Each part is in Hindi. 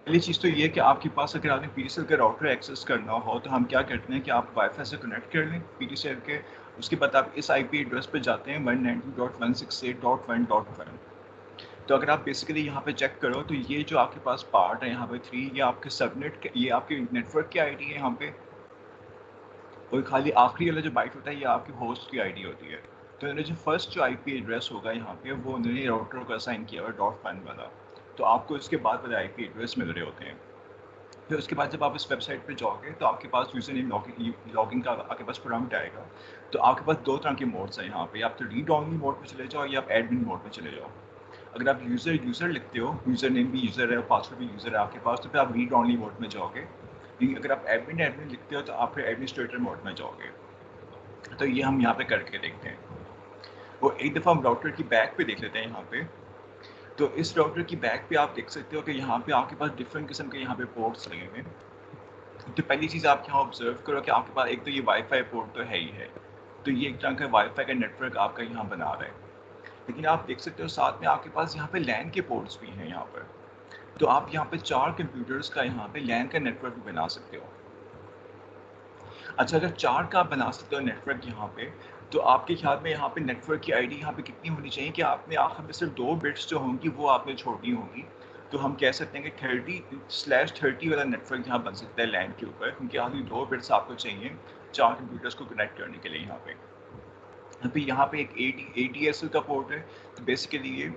पहली चीज़ तो ये है कि आपके पास अगर आपने पीटीसीएल का राउटर एक्सेस करना हो तो हम क्या करते हैं कि आप वाईफाई से कनेक्ट कर लें पीटीसीएल के। उसके बाद आप इस आईपी एड्रेस पे जाते हैं 192.168.1.1। तो अगर आप बेसिकली यहाँ पे चेक करो तो ये जो आपके पास पार्ट है यहाँ पे 3, ये आपके सबनेट के, ये आपके नेटवर्क की आईडी है यहाँ पे। और खाली आखिरी वाला जो बाइट होता है ये आपकी होस्ट की आईडी होती है। तो उन्होंने जो फर्स्ट जो आईपी एड्रेस होगा यहाँ पे वो उन्होंने राउटर को असाइन किया हुआ .1 वाला। तो आपको इसके बाद वाले आईपी एड्रेस मिल रहे होते हैं। फिर उसके बाद जब आप इस वेबसाइट पे जाओगे तो आपके पास यूजर नेम लॉगिन का आपके पास प्रॉम्प्ट आएगा। तो आपके पास दो तरह के मोड्स हैं यहाँ पे, आप तो रीड ओनली मोड पे चले जाओ या आप एडमिन मोड पे चले जाओ। अगर आप यूजर लिखते हो, यूजर नेम भी यूजर है, पासवर्ड भी यूजर है आपके पास, तो फिर आप रीड ओनली मोड में जाओगे। लेकिन अगर आप एडमिन लिखते हो तो आप फिर एडमिनिस्ट्रेटर मोड में जाओगे। तो ये हम यहाँ पे करके देखते हैं। वो एक दफ़ा हम राउटर की बैक पे देख लेते हैं यहाँ पे। तो इस राउटर की बैक पे आप देख सकते हो कि यहाँ पे आपके पास डिफरेंट किस्म के यहाँ पे पोर्ट्स लगे हुए हैं। तो पहली चीज़ आप यहाँ ऑब्जर्व करो कि आपके पास एक तो ये वाईफाई पोर्ट तो है ही है। तो ये एक तरह का वाईफाई का नेटवर्क आपका यहाँ बना रहा है। लेकिन आप देख सकते हो साथ में आपके पास यहाँ पे लैन के पोर्ट्स भी हैं यहाँ पर। तो आप यहाँ पे 4 कंप्यूटर्स का यहाँ पे लैन का नेटवर्क भी बना सकते हो। अच्छा, अगर 4 का आप बना सकते हो नेटवर्क यहाँ पे, तो आपके ख्याल में यहाँ पे नेटवर्क की आईडी यहाँ पे कितनी होनी चाहिए कि आपने आखिर में सिर्फ 2 बिट्स जो होंगी वो आपने छोड़नी होगी। तो हम कह सकते हैं कि 30/30 वाला नेटवर्क यहाँ बन सकता है लैन के ऊपर, क्योंकि आखिरी 2 बिट्स आपको चाहिए 4 कंप्यूटर्स को कनेक्ट करने के लिए यहाँ पे। अभी यहाँ पे एक एडीएसएल का पोर्ट है। तो बेसिकली ये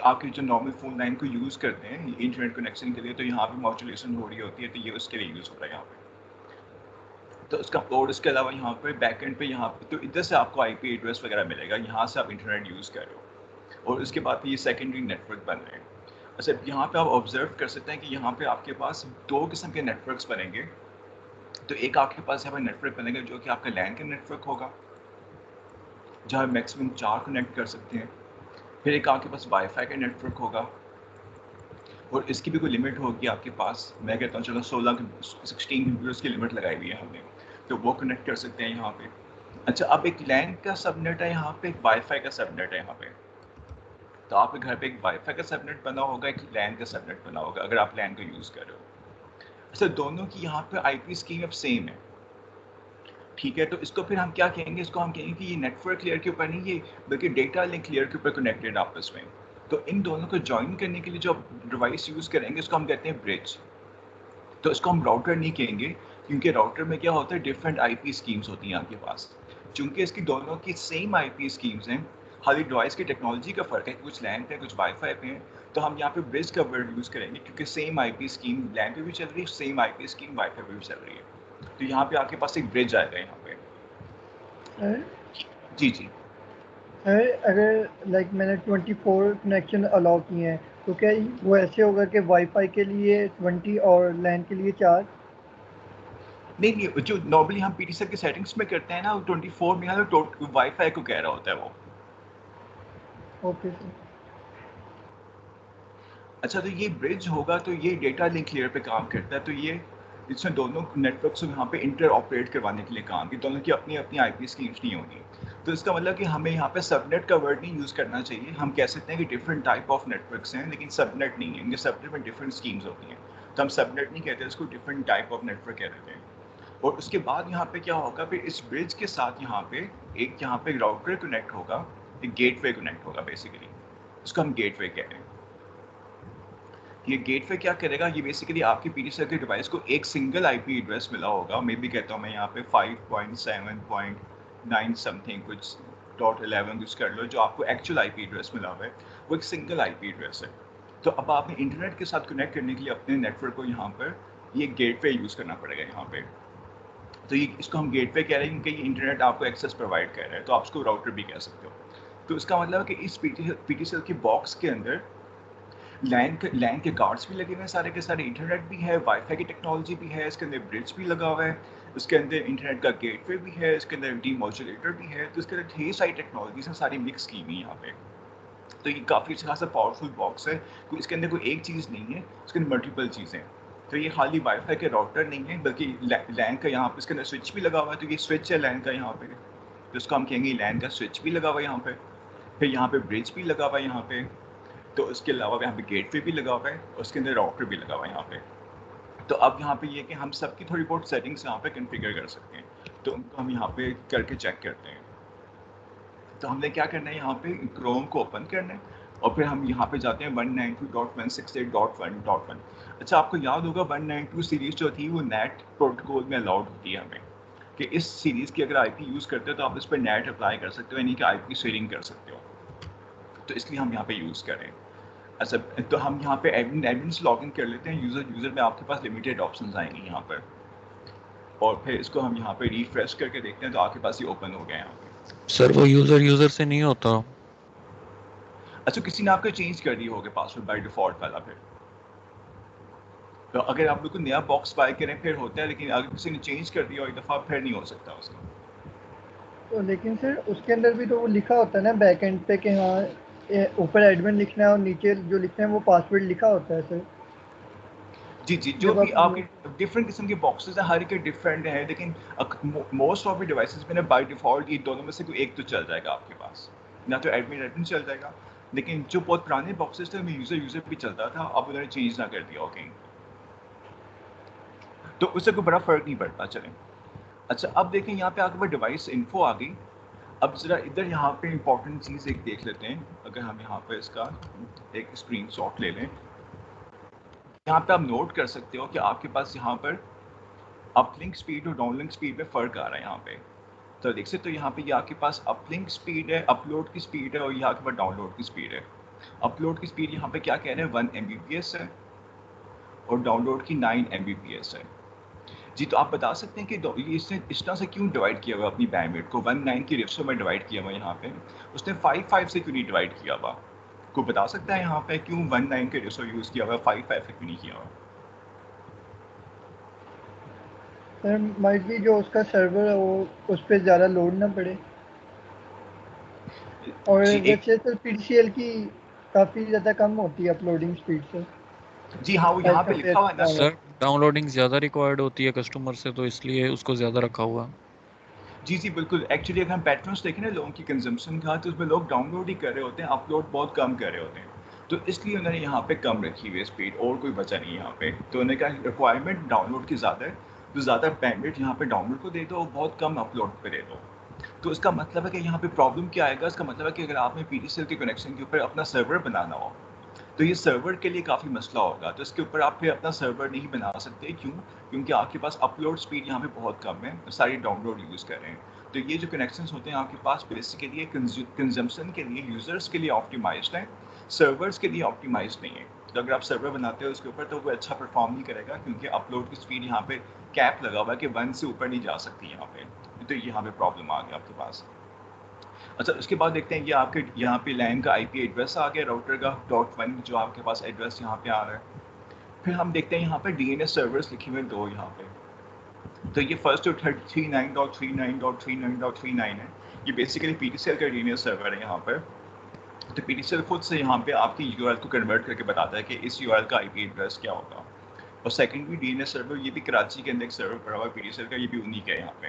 आपके जो नॉर्मल फ़ोन लाइन को यूज़ करते हैं इंटरनेट कनेक्शन के लिए, तो यहाँ पे मॉड्यूलेशन हो रही होती है, तो ये उसके लिए यूज़ हो रहा है यहाँ पे। तो उसका और इसके अलावा यहाँ पे बैकएंड पे यहाँ पे तो इधर से आपको आईपी एड्रेस वगैरह मिलेगा, यहाँ से आप इंटरनेट यूज़ कर रहे हो। और उसके बाद ये सेकेंडरी नेटवर्क बन रहे हैं। अच्छा, यहाँ पे आप ऑब्जर्व कर सकते हैं कि यहाँ पे आपके पास 2 किस्म के नेटवर्क्स बनेंगे। तो एक आपके पास यहाँ पे नेटवर्क बनेगा जो कि आपका लैन का नेटवर्क होगा, जहाँ मैक्सिमम 4 कनेक्ट कर सकते हैं। फिर एक आपके पास वाईफाई का नेटवर्क होगा, और इसकी भी कोई लिमिट होगी आपके पास। मैं कहता हूँ चलो 16 कंप्यूटर्स की लिमिट लगाई हुई है हमने, तो वो कनेक्ट कर सकते हैं यहाँ पे। अच्छा, अब एक लैन का सबनेट है यहाँ पे, एक वाईफाई का सबनेट है यहाँ पे। तो आपके घर पे एक वाईफाई का सबनेट बना होगा, एक लैन का सबनेट बना होगा अगर आप लैन का यूज़ कर रहे हो। अच्छा, दोनों की यहाँ पे आईपी स्कीम अब सेम है, ठीक है। तो इसको फिर हम क्या कहेंगे, इसको हम कहेंगे कि ये नेटवर्क लेयर के ऊपर नहीं, ये बल्कि डेटा लिंक लेयर के ऊपर कनेक्टेड आपस में। तो इन दोनों को ज्वाइन करने के लिए जो डिवाइस यूज़ करेंगे इसको हम कहते हैं ब्रिज। तो इसको हम राउटर नहीं कहेंगे, क्योंकि राउटर में क्या होता है, डिफरेंट आईपी स्कीम्स होती हैं आपके पास। चूंकि इसकी दोनों की सेम आईपी स्कीम्स हैं, खाली डिवाइस की टेक्नोलॉजी का फ़र्क है, कुछ लैन पे कुछ वाईफाई पे हैं। तो हम यहाँ पे ब्रिज का वर्ड यूज़ करेंगे, क्योंकि सेम आईपी स्कीम लैन पे भी चल रही है, सेम आईपी स्कीम वाईफाई पे भी चल रही है। तो यहाँ पे आपके पास एक ब्रिज आएगा यहाँ पे। सर जी जी। सर अगर लाइक मैंने 24 कनेक्शन अलाउ किए हैं तो क्या वो ऐसे होगा कि वाईफाई के लिए 20 और लैन के लिए 4? नहीं नहीं, जो नॉर्मली हम पीटीसीएल की सेटिंग्स में करते हैं ना, 24 में वाईफाई को कह रहा होता है वो। Okay sir. अच्छा, तो ये ब्रिज होगा तो ये डेटा लिंक लेयर पे काम करता है। तो ये इसमें दोनों नेटवर्क्स को यहाँ पे इंटर ऑपरेट करवाने के लिए काम की, दोनों की अपनी अपनी आईपी स्कीम्स नहीं होंगी। तो इसका मतलब कि हमें यहाँ पे सबनेट का वर्ड नहीं यूज़ करना चाहिए। हम कह सकते हैं कि डिफरेंट टाइप ऑफ नेटवर्क्स हैं, लेकिन सबनेट नहीं है। इनके सबनेट में डिफरेंट स्कीम्स होती हैं, तो हम सबनेट नहीं कहते, इसको डिफरेंट टाइप ऑफ नेटवर्क कह देते हैं। और उसके बाद यहाँ पे क्या होगा, फिर इस ब्रिज के साथ यहाँ पे राउटर कनेक्ट होगा, एक गेटवे कनेक्ट होगा बेसिकली। उसको हम गेटवे कह रहे हैं। ये गेटवे क्या करेगा, ये बेसिकली आपकी पीटीसीएल के डिवाइस को एक सिंगल आईपी एड्रेस मिला होगा। मैं भी कहता हूँ मैं यहाँ पे 5.7.9 समथिंग कुछ .11 कुछ कर लो, जो आपको एक्चुअल आईपी एड्रेस मिला हुआ है वो एक सिंगल आईपी एड्रेस है। तो अब आपने इंटरनेट के साथ कनेक्ट करने के लिए अपने नेटवर्क को यहाँ पर ये गेटवे यूज़ करना पड़ेगा यहाँ पे। तो ये इसको हम गेटवे कह रहे हैं, क्योंकि ये इंटरनेट आपको एक्सेस प्रोवाइड कर रहा है, तो आप उसको राउटर भी कह सकते हो। तो इसका मतलब है कि इस पीटीसीएल की बॉक्स के अंदर लैन के कार्ड्स भी लगे हुए हैं सारे के सारे, इंटरनेट भी है, वाईफाई की टेक्नोलॉजी भी है, इसके अंदर ब्रिज भी लगा हुआ है, उसके अंदर इंटरनेट का गेटवे भी है, इसके अंदर डीमोडुलेटर भी है। तो इसके अंदर ढेर सारी टेक्नोलॉजीज हैं, सारी मिक्स की हुई यहाँ पे। तो ये काफ़ी अच्छा खासा पावरफुल बॉक्स है, कोई इसके अंदर कोई एक चीज़ नहीं है, इसके अंदर मल्टीपल चीज़ें हैं। तो ये खाली वाईफाई के राउटर नहीं है, बल्कि लैन का यहाँ पे इसके अंदर स्विच भी लगा हुआ है। तो ये स्विच है लैन का यहाँ पे, तो इसको हम कहेंगे लैन का स्विच भी लगा हुआ है यहाँ पे। फिर यहाँ पे ब्रिज भी लगा हुआ है यहाँ पे। तो उसके अलावा यहाँ पे गेटवे भी लगा हुआ है, उसके अंदर राउटर भी लगा हुआ है यहाँ पे। तो अब यहाँ पे ये है कि हम सबकी थोड़ी बहुत सेटिंग्स यहाँ पे कॉन्फ़िगर कर सकते हैं, तो उनको हम यहाँ पे करके चेक करते हैं। तो हमने क्या करना है, यहाँ पे क्रोम को ओपन करना है और फिर हम यहाँ पे जाते हैं 192.168.1.1। अच्छा, आपको याद होगा 192 सीरीज़ जो थी वो नेट प्रोटोकॉल में अलाउड होती है हमें, कि इस सीरीज़ की अगर आईपी यूज़ करते हो तो आप इस पर नेट अप्लाई कर सकते हो, यानी कि आईपी शेयरिंग कर सकते हो। तो इसलिए हम यहाँ पे यूज़ करें। अच्छा, तो हम यहाँ पे एडमिन से लॉगिन कर लेते हैं। यूज़र में आपके पास लिमिटेड ऑप्शंस आएंगे यहाँ पर, और फिर इसको हम यहाँ पे रिफ्रेश करके देखते हैं तो आपके पास ये ओपन हो गया है यहाँ पे। सर वो यूजर से नहीं होता। अच्छा, किसी ने आपका चेंज कर दिया होगा पासवर्ड बाय डिफॉल्ट वाला, फिर तो अगर आप लोग को नया बॉक्स बाय करें फिर होता है, लेकिन अगर किसी ने चेंज कर दिया एक दफ़ा फिर नहीं हो सकता उसका। तो लेकिन सर उसके अंदर भी तो वो लिखा होता है ना बैक एंड पे कि हाँ ऊपर एडमिन लिखना है और नीचे जो लिखना है वो पासवर्ड लिखा होता है सर। जी जी, जो जब भी आप आपके डिफरेंट किस्म के बॉक्सेस हैं, हर एक डिफरेंट है, लेकिन मोस्ट ऑफ डिवाइसेस में ना बाय डिफॉल्ट ये दोनों में से कोई एक तो चल जाएगा आपके पास, ना तो एडमिन चल जाएगा, लेकिन जो बहुत पुराने बॉक्सेस थे उनमें यूज़र भी चलता था, अब उन्होंने चेंज ना कर दिया हो कहीं, तो उससे कोई बड़ा फ़र्क नहीं पड़ता। चलें, अच्छा अब देखें यहाँ पे आपके पास डिवाइस इन्फो आ गई। अब ज़रा इधर यहाँ पे इंपॉर्टेंट चीज़ एक देख लेते हैं। अगर हम यहाँ पे इसका एक स्क्रीनशॉट ले लें, यहाँ पे आप नोट कर सकते हो कि आपके पास यहाँ पर अपलिंक स्पीड और डाउनलिंक स्पीड में फ़र्क आ रहा है यहाँ पे। तो देख सकते हो यहाँ पे ये आपके पास अपलिंक स्पीड है, अपलोड की स्पीड है, और यहाँ के पास डाउनलोड की स्पीड है। अपलोड की स्पीड यहाँ पे क्या कह रहे हैं 1 Mbps है, और डाउनलोड की 9 Mbps है। जी, तो आप बता सकते हैं कि ये इसने इस तरह से क्यों डिवाइड किया हुआ अपनी बैंडविड्थ को 1/9 की रेशो में डिवाइड किया हुआ यहाँ पे, उसने 5/5 से क्यों नहीं डिवाइड किया हुआ? कोई बता सकता है यहाँ पे क्यों 1/9 के रेशो यूज़ किया हुआ, 5/5 से क्यों नहीं किया हुआ? सर माइट भी जो उसका सर्वर है वो उस पर ज़्यादा लोड ना पड़े। और जी एक वैसे तो पीसीएल की काफ़ी ज़्यादा कम होती है अपलोडिंग स्पीड से जी हाँ, वो एज यहाँ पे कम्पेयर लिखा हुआ है ना। To Java. सर डाउनलोडिंग ज़्यादा रिक्वायर्ड होती है कस्टमर से, तो इसलिए उसको ज़्यादा रखा हुआ है। जी जी बिल्कुल, एक्चुअली अगर हम पैटर्न्स देखें ना लोगों की कंजम्पशन का, तो उसमें लोग डाउनलोड ही कर रहे होते हैं, अपलोड बहुत कम कर रहे होते हैं, तो इसलिए उन्होंने यहाँ पे कम रखी हुई है स्पीड, और कोई बचा नहीं है यहाँ पे। तो उन्होंने कहा रिक्वायरमेंट डाउनलोड की ज़्यादा है, तो ज़्यादा बैंडविड्थ यहाँ पे डाउनलोड को दे दो और बहुत कम अपलोड पे दे दो। तो इसका मतलब है कि यहाँ पे प्रॉब्लम क्या आएगा, इसका मतलब है कि अगर आपने पीडीसीएल के कनेक्शन के ऊपर अपना सर्वर बनाना हो, तो ये सर्वर के लिए काफ़ी मसला होगा, तो इसके ऊपर आप फिर अपना सर्वर नहीं बना सकते। क्यों? क्योंकि आपके पास अपलोड स्पीड यहाँ पे बहुत कम है, सारी डाउनलोड यूज़ कर रहे हैं। तो ये जो कनेक्शंस होते हैं आपके पास बेसिकली कंजम्पशन के लिए, यूज़र्स के लिए ऑप्टिमाइज्ड है, सर्वर्स के लिए ऑप्टिमाइज्ड नहीं है। तो अगर आप सर्वर बनाते हो उसके ऊपर तो वो अच्छा परफॉर्म नहीं करेगा, क्योंकि अपलोड की स्पीड यहाँ पे कैप लगा हुआ है कि 1 से ऊपर नहीं जा सकती यहाँ पे, तो यहाँ पे प्रॉब्लम आ गया आपके पास। अच्छा, उसके बाद देखते हैं, ये आपके यहाँ पे लैन का आईपी एड्रेस आ गया राउटर का .1, जो आपके पास एड्रेस यहाँ पे आ रहा है। फिर हम देखते हैं यहाँ पे डीएनएस सर्वर्स लिखे हुए दो यहाँ पे। तो ये फर्स्ट जो 39.39.39.39 है, ये बेसिकली पीटीसीएल का डीएनएस सर्वर है यहाँ पर। तो पीटीसीएल खुद से यहाँ पे आपकी यूआरएल को कन्वर्ट करके बताता है कि इस यूआरएल का आईपी एड्रेस क्या होगा। और सेकेंडरी डीएनएस सर्वर, ये भी कराची के अंदर एक सर्वर पड़ा हुआ है पीटीसीएल का, ये भी उन्हीं का है यहाँ पे।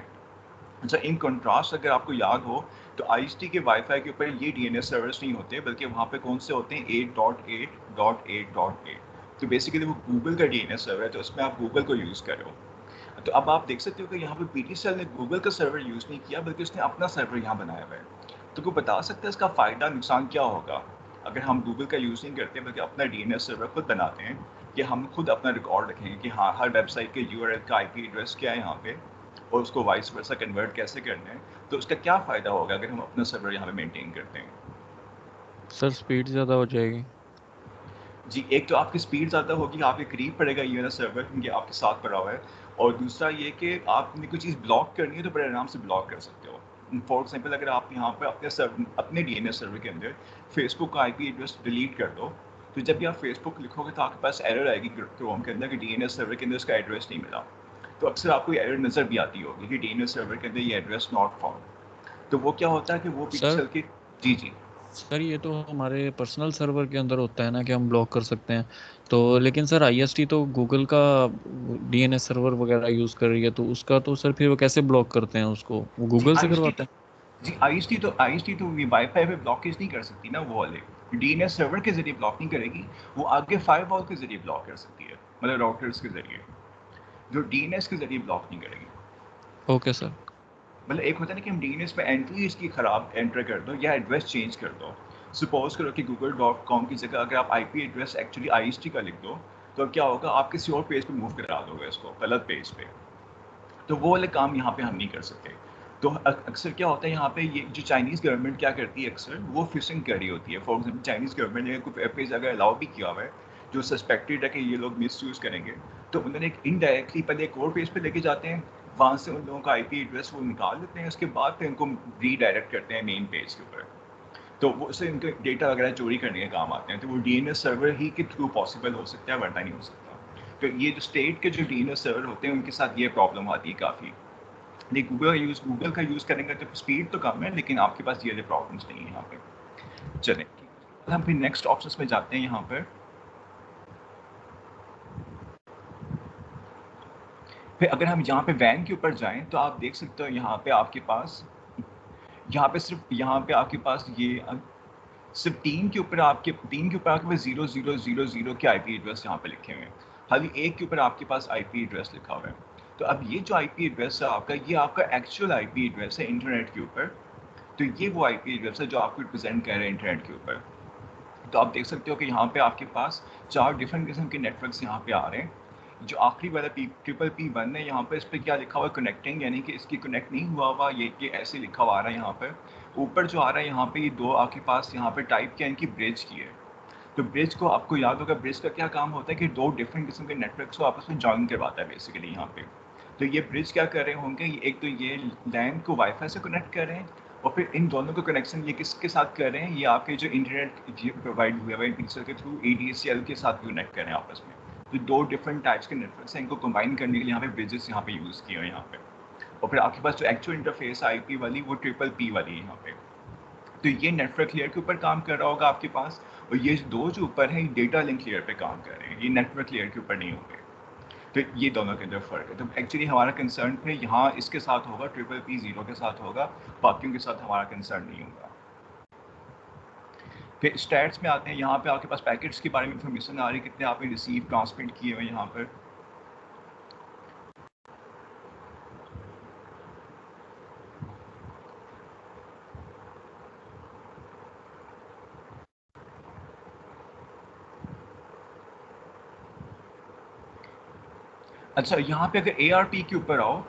अच्छा, इन कंट्रास्ट अगर आपको याद हो तो आईएसटी के वाईफाई के ऊपर ये डीएनएस सर्वर्स नहीं होते, बल्कि वहाँ पे कौन से होते हैं 8.8.8.8। तो बेसिकली वो गूगल का डीएनएस सर्वर है, तो उसमें आप गूगल को यूज़ कर रहे हो। तो अब आप देख सकते हो कि यहाँ पे पीटीसीएल ने गूगल का सर्वर यूज़ नहीं किया, बल्कि उसने अपना सर्वर यहाँ बनाया हुआ है। तो कोई बता सकता है इसका फ़ायदा नुकसान क्या होगा अगर हम गूगल का यूज़ नहीं करते बल्कि अपना डीएनएस सर्वर खुद बनाते हैं, कि हम खुद अपना रिकॉर्ड रखेंगे कि हाँ हर वेबसाइट के यूआरएल का आईपी एड्रेस क्या है यहाँ पे, और उसको वाइस वर्सा कन्वर्ट कैसे करना है। तो उसका क्या फ़ायदा होगा अगर हम अपना सर्वर यहाँ पे मेंटेन करते हैं? सर स्पीड ज़्यादा हो जाएगी। जी, एक तो आपकी स्पीड ज़्यादा होगी, आपके करीब पड़ेगा ये वाला सर्वर, क्योंकि आपके साथ पड़ा हुआ है। और दूसरा ये कि आपने कोई चीज़ ब्लॉक करनी है तो बड़े आराम से ब्लॉक कर सकते हो। फॉर एग्जाम्पल, अगर आप यहाँ पर अपने डीएनएस सर्वर के अंदर फेसबुक का आईपी एड्रेस डिलीट कर दो, तो जब भी आप फेसबुक लिखोगे तो आपके पास एरर आएगी क्रोम के अंदर कि डीएनएस सर्वर के अंदर उसका एड्रेस नहीं मिला। तो अक्सर आपको एरर नज़र भी आती होगी कि डीएनएस सर्वर के अंदर ये एड्रेस नॉट फाउंड। तो वो क्या होता है कि वो सर पिक्सल के। जी जी। सर ये तो हमारे पर्सनल सर्वर के अंदर होता है ना कि हम ब्लॉक कर सकते हैं, तो लेकिन सर आईएसटी तो गूगल का डीएनएस सर्वर वगैरह यूज़ कर रही है, तो उसका तो सर फिर वो कैसे ब्लॉक करते हैं उसको, वो जी गूगल से आईएसटी करवाते हैं। जी आईएसटी तो ये वाईफाई पे ब्लॉकेज नहीं कर सकती ना वो वाले, डीएनएस सर्वर के जरिए ब्लॉक नहीं करेगी, वो आगे फायरवॉल के जरिए ब्लॉक कर सकती है, मतलब राउटर्स के जरिए, जो डीएनएस के जरिए ब्लॉक नहीं करेगी। Okay sir. मतलब एक होता है ना कि हम डीएनएस में एंट्री इसकी खराब एंटर कर दो या एड्रेस चेंज कर दो। सपोज करो कि google.com की जगह अगर आप आईपी एड्रेस एक्चुअली आईएसटी का लिख दो, तो क्या होगा, आप किसी और पेज पे मूव करा दोगे इसको, गलत पेज पे। तो वो वाले काम यहाँ पे हम नहीं कर सकते। तो अक्सर क्या होता है यहाँ पे, ये जो चाइनीज़ गवर्नमेंट क्या करती है अक्सर, वो फिशिंग कर रही होती है। फॉर एग्जाम्पल चाइनीज़ गवर्नमेंट ने कोई वेब पेज अगर अलाउ भी किया हुआ है जो सस्पेक्टेड है कि ये लोग मिस यूज़ करेंगे, तो उन्होंने एक इनडायरेक्टली पहले एक और पेज पे लेके जाते हैं, वहाँ से उन लोगों का आईपी एड्रेस वो निकाल लेते हैं, उसके बाद फिर उनको रीडायरेक्ट करते हैं मेन पेज के ऊपर। तो वो उससे इनके डेटा वगैरह चोरी करने के काम आते हैं। तो वो डीएनएस सर्वर ही के थ्रू पॉसिबल हो सकता है, वरना नहीं हो सकता। तो ये जो स्टेट के जो डीएनएस सर्वर होते हैं उनके साथ ये प्रॉब्लम आती है काफ़ी। नहीं, गूगल का यूज़ करेंगे तो स्पीड तो कम है, लेकिन आपके पास ये वाले प्रॉब्लम्स नहीं है यहाँ पे। चलें, हम फिर नेक्स्ट ऑप्शंस में जाते हैं यहाँ पर। फिर अगर हम यहाँ पे वैन के ऊपर जाएं तो आप देख सकते हो यहाँ पे आपके पास, यहाँ पे आपके पास ये सिर्फ तीन के ऊपर आपके पास 0000 के आईपी एड्रेस यहाँ पे लिखे हुए हैं। खाली एक के ऊपर आपके पास आईपी एड्रेस लिखा हुआ है। तो अब ये जो आईपी एड्रेस है आपका, ये आपका एक्चुअल आईपी एड्रेस है इंटरनेट के ऊपर। तो ये वो आईपी एड्रेस है जो आपको रिप्रेजेंट कर रहे हैं इंटरनेट के ऊपर। तो आप देख सकते हो कि यहाँ पे आपके पास 4 डिफरेंट किस्म के नेटवर्क्स यहाँ पे आ रहे हैं। जो आखिरी वाला ट्रिपल पी वन है, यहाँ पे इस पर क्या लिखा हुआ है, कनेक्टिंग, यानी कि इसकी कनेक्ट नहीं हुआ ये ऐसे लिखा हुआ आ रहा है यहाँ पर। ऊपर जो आ रहा है यहाँ पे, ये दो आपके पास यहाँ पे टाइप किया, इनकी ब्रिज की है। तो ब्रिज को आपको याद होगा, ब्रिज का क्या काम होता है कि दो डिफरेंट किस्म के नेटवर्क्स को आपस में जॉइन करवाता है बेसिकली यहाँ पे। तो ये ब्रिज क्या कर रहे होंगे, एक तो ये लैन को वाईफाई से कनेक्ट कर रहे हैं, और फिर इन दोनों को कनेक्शन ये किसके साथ कर रहे हैं, ये आपके जो इंटरनेट प्रोवाइड हुए हुए पिक्सल के थ्रू ADSL के साथ कनेक्ट कर रहे हैं आपस में। तो दो डिफरेंट टाइप्स के नेटवर्क्स हैं, इनको कंबाइन करने के लिए यहाँ पे ब्रिजेस यहाँ पे यूज़ किए हैं यहाँ पे। और फिर आपके पास जो एक्चुअल इंटरफेस है IP वाली, वो ट्रिपल P वाली है यहाँ पे। तो ये नेटवर्क लेयर के ऊपर काम कर रहा होगा आपके पास, और ये दो जो ऊपर हैं डेटा लिंक लेयर पे काम कर रहे हैं, ये नेटवर्क लेयर के ऊपर नहीं होंगे। तो ये दोनों के अंदर फ़र्क है। तो एक्चुअली हमारा कंसर्न है यहाँ इसके साथ होगा, ट्रिपल P 0 के साथ होगा, बाकियों के साथ हमारा कंसर्न नहीं होगा। फिर स्टैट्स में आते हैं, यहाँ पे आपके पास पैकेट्स के बारे में इंफॉर्मेशन आ रही है, कितने आपने रिसीव ट्रांसमिट किए हुए यहाँ पर। अच्छा, यहाँ पे अगर ARP के ऊपर आओ,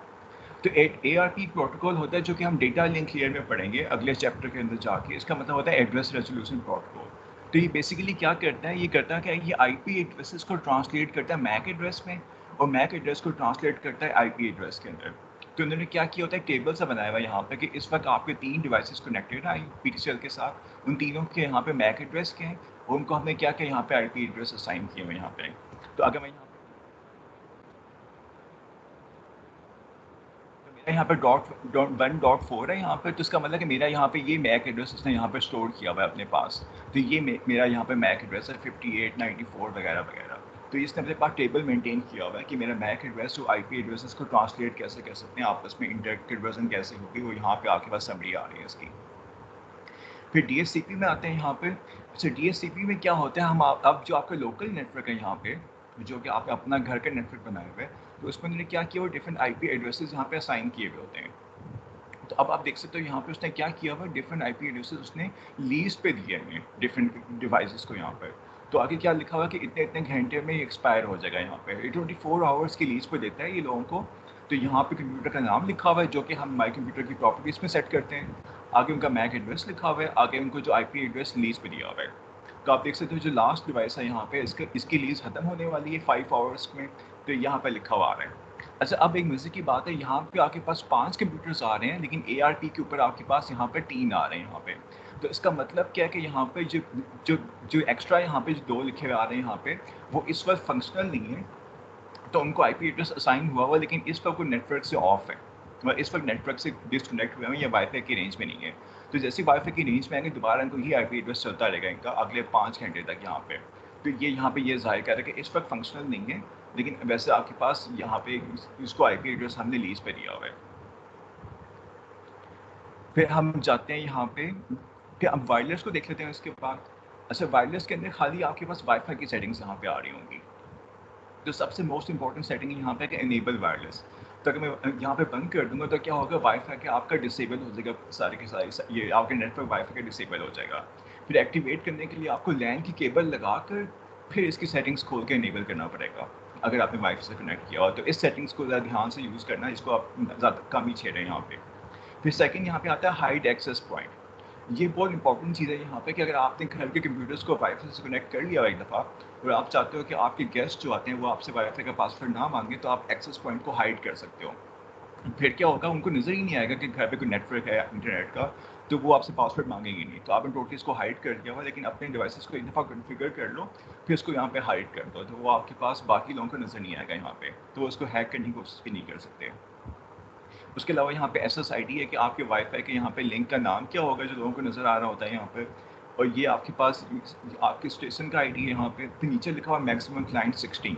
तो ARP प्रोटोकॉल होता है जो कि हम डेटा लिंक लेयर में पढ़ेंगे अगले चैप्टर के अंदर जाके। इसका मतलब होता है एड्रेस रेजोल्यूशन प्रोटोकॉल। तो ये बेसिकली क्या करता है, ये करता है कि ये IP एड्रेसेस को ट्रांसलेट करता है मैक एड्रेस में, और मैक एड्रेस को ट्रांसलेट करता है IP एड्रेस के अंदर। तो उन्होंने क्या किया होता है, टेबल सा बनाया हुआ है यहाँ पे कि इस वक्त आपके 3 डिवाइसेस कनेक्टेड हैं PTCL के साथ, उन तीनों के यहाँ पे मैक एड्रेस के हैं, और उनको हमने क्या किया, यहाँ पे IP एड्रेस असाइन किए हुए यहाँ पे। तो अगर मैं यहाँ पे .1.4 है यहाँ पे, तो इसका मतलब कि मेरा यहाँ पे ये मैक एड्रेस उसने यहाँ पे स्टोर किया हुआ है अपने पास। तो ये मेरा यहाँ पे मैक एड्रेस है 58, 94 वगैरह वगैरह। तो इसने अपने पास टेबल मेंटेन किया हुआ है कि मेरा मैक एड्रेस जो IP एड्रेसेस को ट्रांसलेट कैसे कर सकते हैं आपस में, इंटरेक्टेड वर्जन कैसे होगी, वो यहाँ पे आपके पास समरी आ रही है इसकी। फिर DHCP में आते हैं यहाँ पे। अच्छा, DHCP में क्या होता है, हम अब जो आपका लोकल नेटवर्क है यहाँ पे, जो कि आपने अपना घर का नेटवर्क बनाए हुए है, तो उसमें उन्होंने क्या किया, वो डिफरेंट IP एड्रेसेस यहाँ पे असाइन किए हुए होते हैं। तो अब आप देख सकते हो यहाँ पे उसने क्या किया हुआ, डिफरेंट IP एड्रेसेस उसने लीज पे दिए हैं डिफरेंट डिवाइसेस को यहाँ पर। तो आगे क्या लिखा हुआ कि इतने इतने घंटे में ये एक्सपायर हो जाएगा यहाँ पे। ये 24 आवर्स की लीज पे देता है ये लोगों को। तो यहाँ पे कंप्यूटर का नाम लिखा हुआ है जो कि हम माई कंप्यूटर की प्रॉपर्टीज़ में सेट करते हैं। आगे उनका मैक एड्रेस लिखा हुआ है, आगे उनको जो IP एड्रेस लीज पे दिया हुआ है। तो आप देख सकते हो जो लास्ट डिवाइस है यहाँ पे, इसकी लीज खत्म होने वाली है 5 आवर्स में। तो यहाँ पे लिखा हुआ आ रहा है। अच्छा, अब एक मजे की बात है, यहाँ पे आपके पास 5 कंप्यूटर्स आ रहे हैं, लेकिन ARP के ऊपर आपके पास यहाँ पे 3 आ रहे हैं यहाँ पे। तो इसका मतलब क्या है कि यहाँ पे जो जो जो एक्स्ट्रा यहाँ पे जो 2 लिखे हुए आ रहे हैं यहाँ पे, वो इस वक्त फंक्शनल नहीं है। तो उनको IP एड्रेस असाइन हुआ, लेकिन इस वक्त वो नेटवर्क से ऑफ है, और इस वक्त नेटवर्क से डिसकनेक्ट हुए हैं या वाईफाई की रेंज में नहीं है। तो जैसे वाईफाई की रेंज में आएंगे, दोबारा इनको ये IP एड्रेस चलता रहेगा इनका अगले 5 घंटे तक यहाँ पे। तो ये यहाँ पे ये जाहिर कर रहा है कि इस वक्त फंक्शनल नहीं है, लेकिन वैसे आपके पास यहाँ पे इसको IP एड्रेस हमने लीज पे दिया हुआ है। फिर हम जाते हैं यहाँ पे, फिर हम वायरलेस को देख लेते हैं इसके बाद। अच्छा, वायरलेस के अंदर खाली आपके पास वाईफाई की सेटिंग्स यहाँ पे आ रही होंगी। तो सबसे मोस्ट इंपॉर्टेंट सेटिंग यहाँ पे है कि इनेबल वायरलेस। तो अगर मैं यहाँ पे बंद कर दूंगा तो क्या होगा, वाईफाई के आपका डिसेबल हो जाएगा, सारे के सारे ये आपके नेटवर्क वाईफाई का डिसेबल हो जाएगा। फिर एक्टिवेट करने के लिए आपको लैन की केबल लगाकर फिर इसकी सेटिंग्स खोल के इनेबल करना पड़ेगा, अगर आपने वाईफाई से कनेक्ट किया हो। तो इस सेटिंग्स को ज़्यादा ध्यान से यूज़ करना, इसको आप ज़्यादा कम ही छेड़ें यहाँ पे। फिर सेकंड यहाँ पे आता है हाइड एक्सेस पॉइंट। ये बहुत इंपॉर्टेंट चीज़ है यहाँ पे कि अगर आपने घर के कंप्यूटर्स को वाईफाई से कनेक्ट कर लिया एक दफ़ा और आप चाहते हो कि आपके गेस्ट जो आते हैं वो आपसे वाईफाई का पासवर्ड ना मांगे, तो आप एक्सेस पॉइंट को हाइड कर सकते हो। फिर क्या होगा, उनको नज़र ही नहीं आएगा कि घर पे कोई नेटवर्क है इंटरनेट का, तो वो आपसे पासवर्ड मांगेंगे नहीं। तो आपने टोटली इसको हाइड कर दिया हुआ, लेकिन अपने डिवाइसेस को एक दफ़ा कॉन्फ़िगर कर लो, फिर उसको यहाँ पे हाइड कर दो, तो वो आपके पास बाकी लोगों को नज़र नहीं आएगा यहाँ पे, तो वो उसको हैक करने की कोशिश भी नहीं कर सकते। उसके अलावा यहाँ पे SSID है कि आपके वाईफाई के यहाँ पे लिंक का नाम क्या होगा जो लोगों को नज़र आ रहा होता है यहाँ पे, और ये आपके पास आपके स्टेशन का ID है यहाँ पे। तो नीचे लिखा हुआ मैक्सिमम क्लाइंट 16,